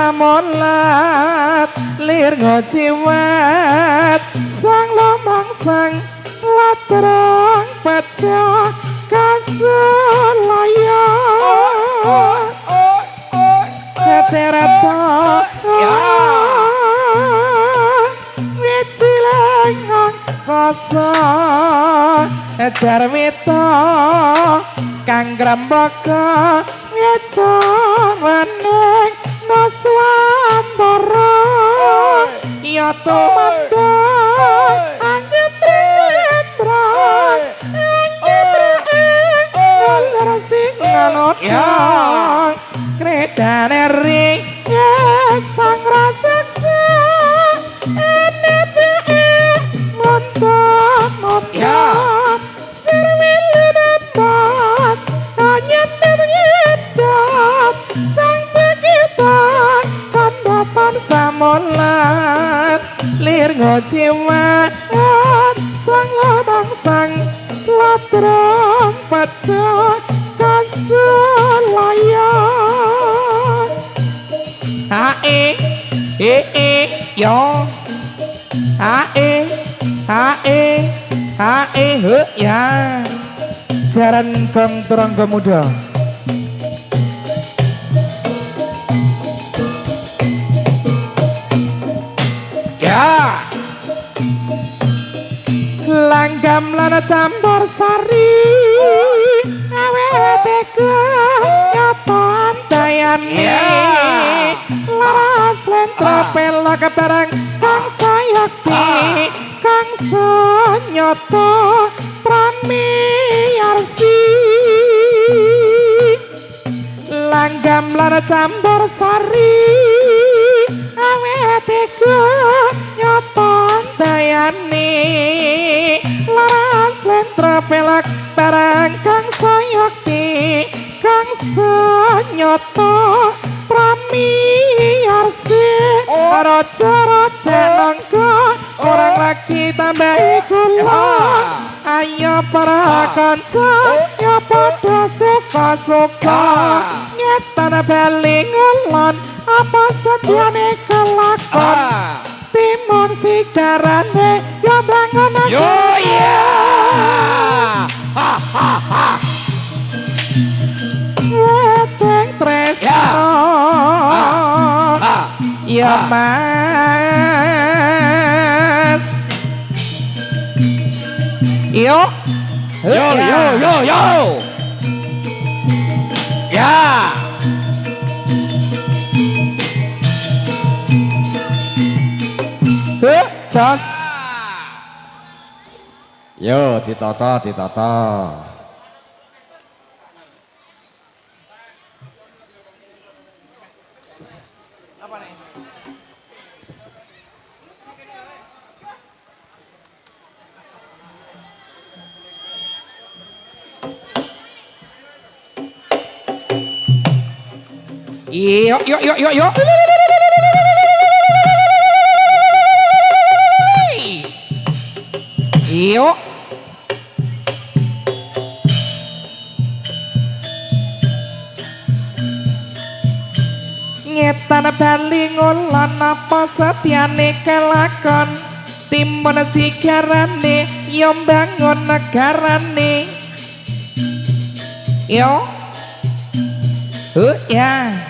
samolat lir ngociwat sang lomang sang latrang pecah kasulaya terata wicilengang koso jarwita kang grembaka wicaraneng naswantara ya tumandang anjebrang sing ngalodang kredane ring sang raseksa enepe montok sirwili dapat nyetet sang begitan kandatan samolat lir ngociwat sang lobang sang latrang pecah kaselayan yo ya jaran gong turangga muda ya langgam lana campur sari awetega nyatan dayane laras lentra pela kebarang kang sayakti kang senyoto pramiyarsi langgam lana campur sari awetega nyatan dayane laras lentra pelak barang kang sayakti kang senyoto pramiyarsi raja-raja nangka orang lagi tambahi kula ayo para kanca ya padha suka-suka nyetana bali ngelon apa setiane kelakon timun sigarane ya bangun yo ya weteng tresno ya mas yo ya jos yo ditata apa nih yo ngetan bali ngulon apa setiane kelakon timun sigarane yo bangun negarane yo ya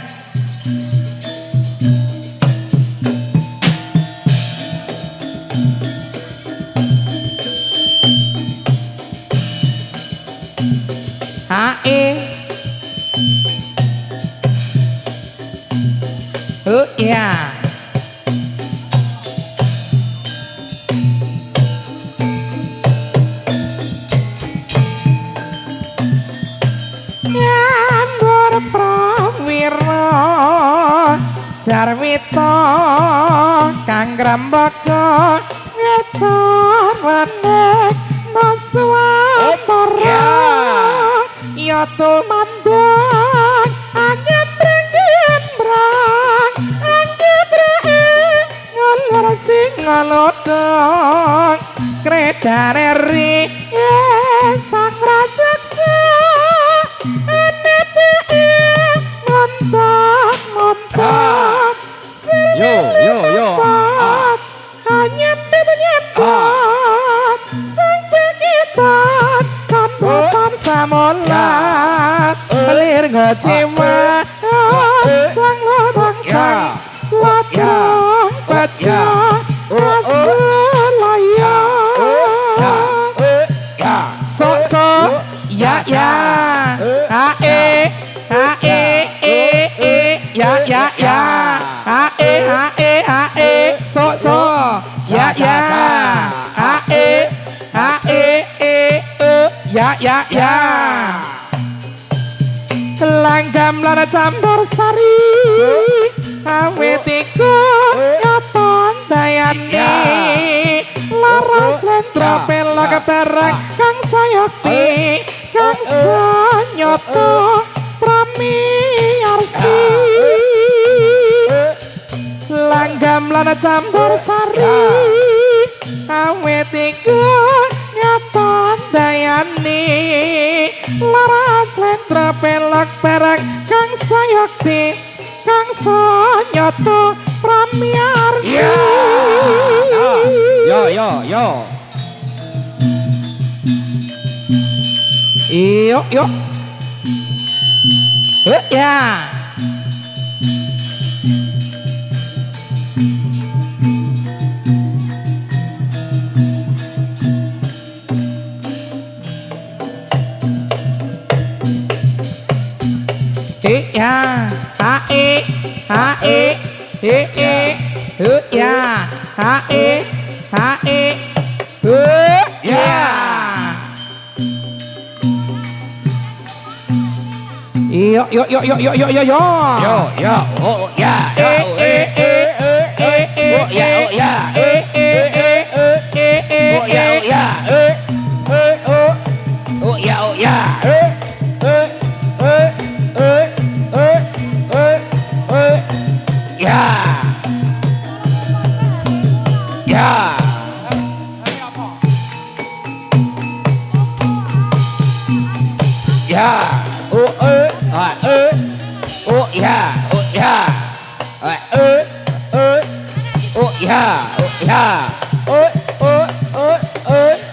ya Nyambur prawira jarwita kang grembaka wicarane naswantara ya tumandang anjebrang ngalor sing ngalodong kredane ri sang raseksa enepe montok jiwa sang lorong sang ladang baca rasulaya sok ya hae hae sok ya hae ya langgam lara campur sari awet iku nyaton dayani laras lentra pelok barang kang sayakti kang sanyoto pramiyarsi langgam lara campur sari awet iku nyaton dayani laras lentra pelok barang kang sayakti kang sanyoto pramiyarsi yo yo ya ya hae ya hae ya yo oh ya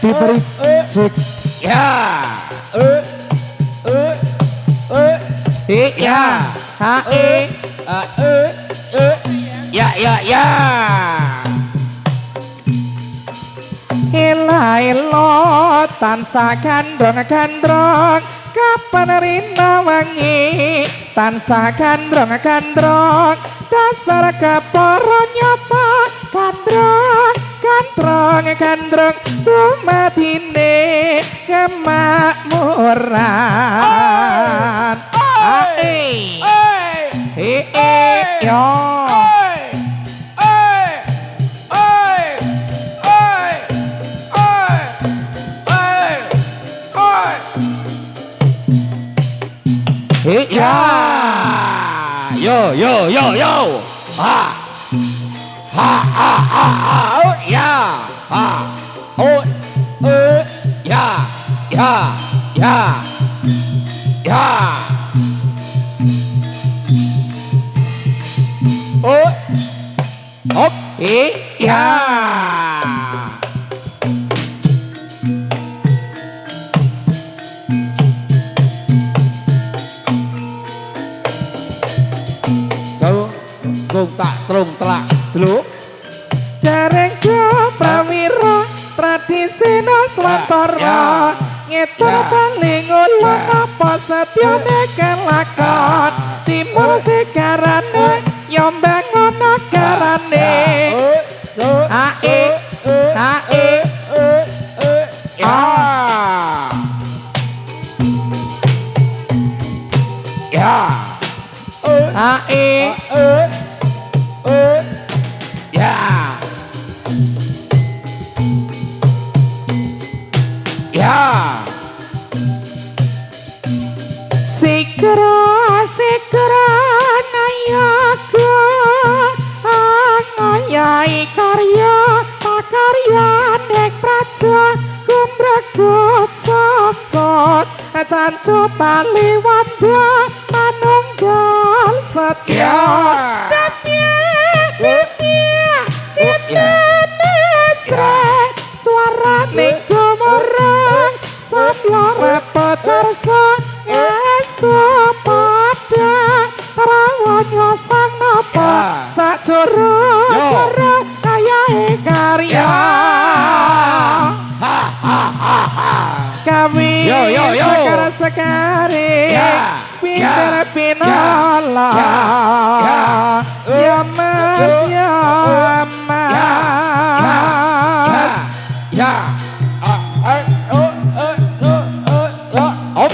diberi cek ya hae ya elo tansah gandrong kapan rina wangi tansah gandrong dasar keporo nyata gandrong tumatine kemakmuran yo ya yo ha ya tak terung telak deluk jareng prawira tradisine swantara ngetur paling ulun apa setyane kelakon timur segarane yombang ana garane hae Sikra nayaga angayai karya pakarya nek praja kumregut sokot cancu paliwanda manunggal setya suarane gumurang sapya repot tersa estu sekali Ya, pinter ya, pinola ya, ya, ya mas ya mas ya op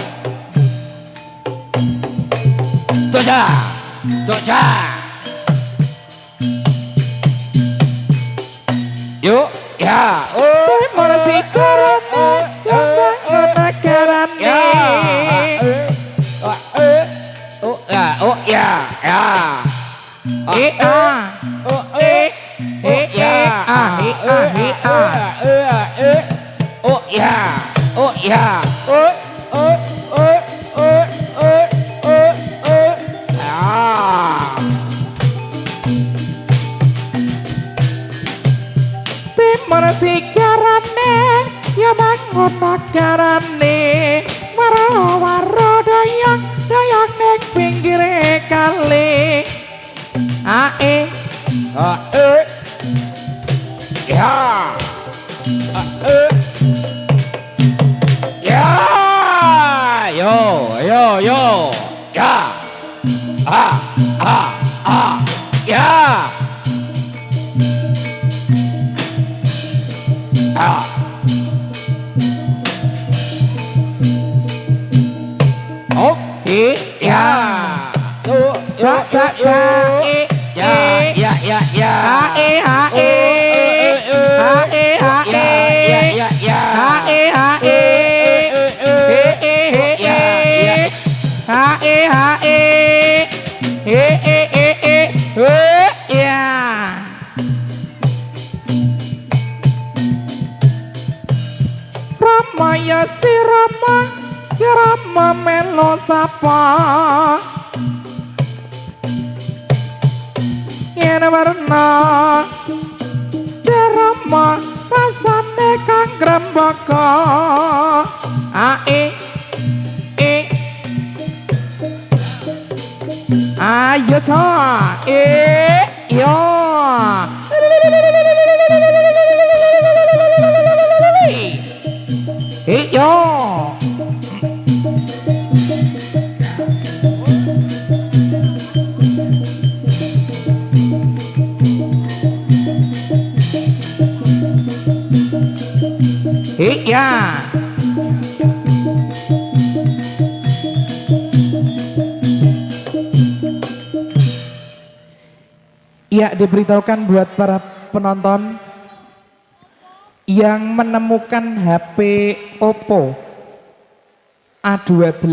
Toja Toja yuk ya Morsi karena nakarane oh ya ya oh ya oh ya Morsi karane ya bangun nakarane waro-waro doyong ning pinggir kali ae ya ya yo yo yo ya ya oh ya cak cak cak ya ya ya ya hae hae hae hae ya ya hae hae hae hae ya Rama ya si Rama ya Rama melo sapa yen warna Rama rasane kang grembaka ayo ca yo yo ya ya diberitahukan buat para penonton yang menemukan HP Oppo A12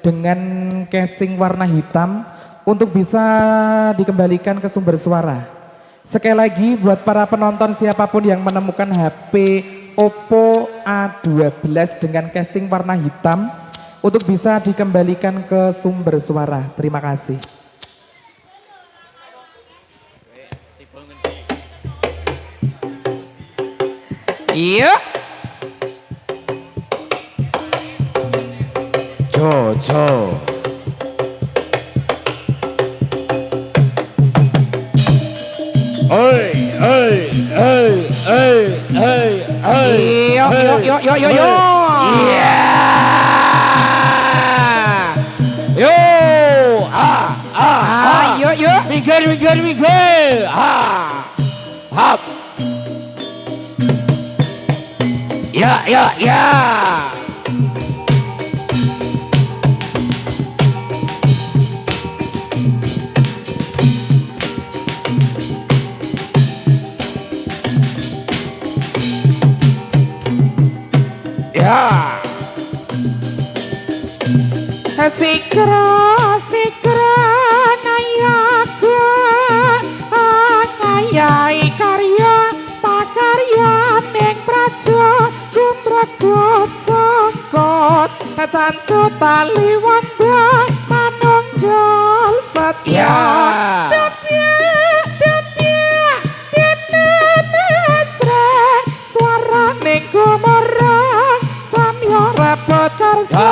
dengan casing warna hitam untuk bisa dikembalikan ke sumber suara. Sekali lagi buat para penonton siapapun yang menemukan HP Oppo A12 dengan casing warna hitam untuk bisa dikembalikan ke sumber suara. Terima kasih. Iya. Jojo oi oi oi oi oi oi Yo. iya yo Yo. minggir hap ya Sikra ngayaku ngayai karya pakarya ning praja kumrekut sangkot cancu tali wanda manunggal satya suara ning gumarang samya repot karsa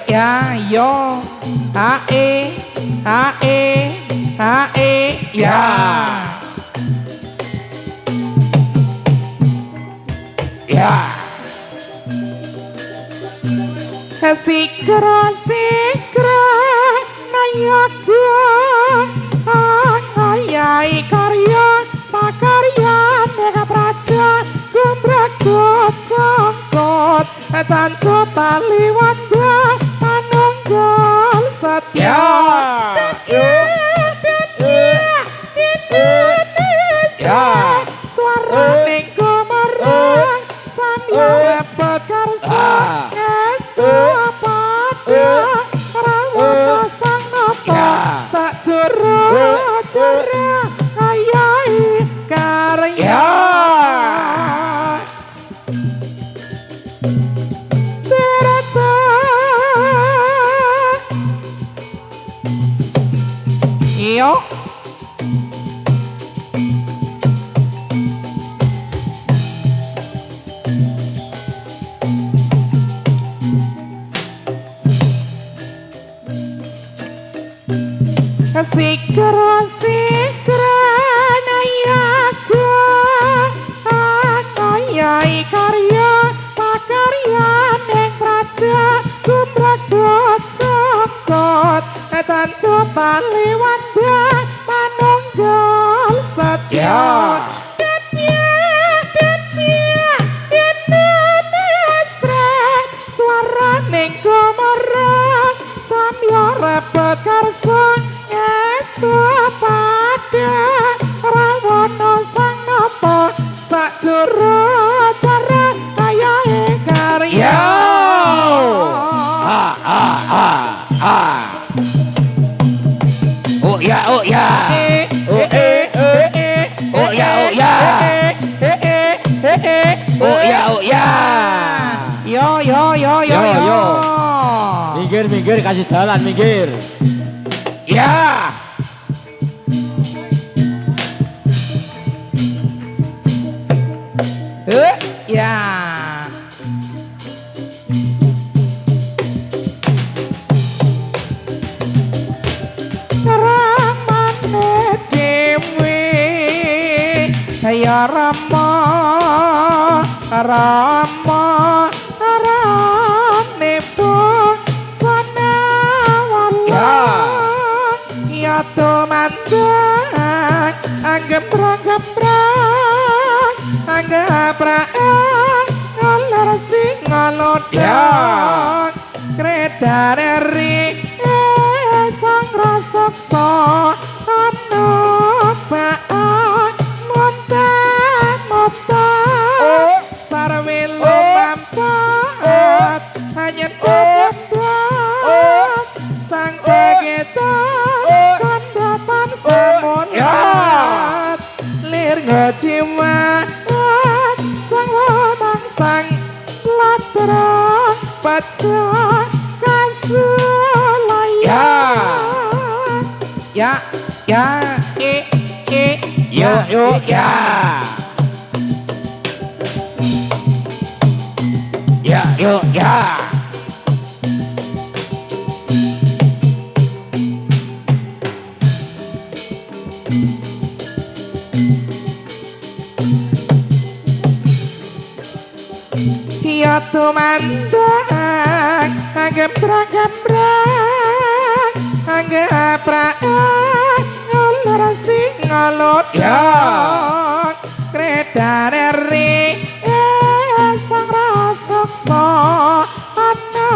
ya yo ya Ya. Sikra nayaga ayai karya pakarya nega praja gumbragot sangkot canco tali wanda manunggal satya suara ning gemerang samya pekarsa estu pada rawana sang napa sajura ayai karya terata iyo sikra nayaga ayai karya pakarya ning praja gumbragot sangkot canco tali wanda manunggal satya suara ning gemerang samya repot karsa estu pada rawana sang napa sajura cara ayahe karya Oh ya, oh ya. Oh ya, oh ya. Oh ya, oh ya. Yo. Minggir kasih jalan, minggir. Ya. Ya. Ramane dewe kaya rama rane po sana wala ya to mandang anggeprang ngalar sing ngalodang kredari sang rasaksa ana baak monta sarwe lompat hanya obat sang bageta kandatan samonat lir ngecimat sang lomang sang latrang baca kasulayan ya Yo ya. Ya, yo ya. ya tumandang geprang ngalar sing ngalodang kredari sang rasaksa ana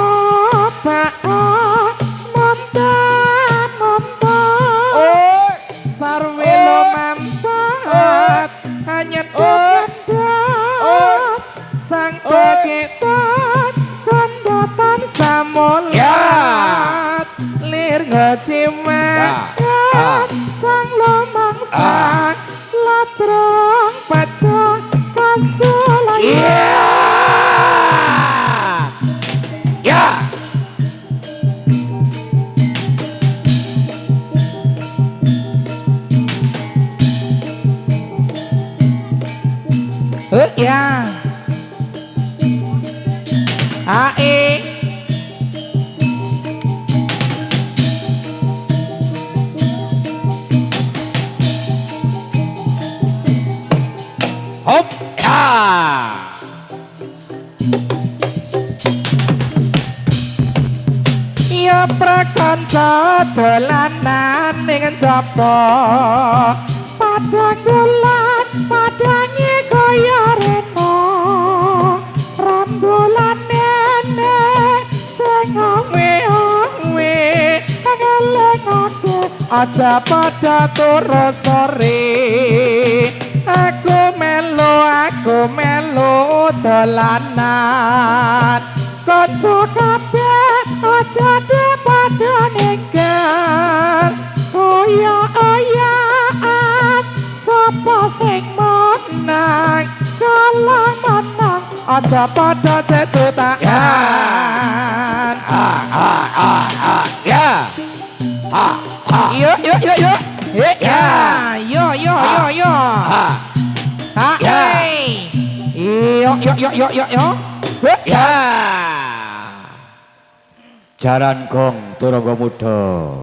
baak monta sarwe lompat hanya obat sang paketan kandatan samolat lir ngecimat sang lomang sang latrang baca kasulayan Ya. ya Ae. Hop ya. Ya prakanca dolanan ning jaba padang bulan padange kaya rena rembulan nenek sing awe-awe ngelengake aja pada turu sore aku melu dolanan kanca kabeh aja pada ninggal oya-oyaan sapa sing menang kalah menang aja pada cecutaan Ya. yo yo yo yo ya yo yo yo yo Ya. yo yo yo yo yo yo Ya. Jaran gong turangga muda.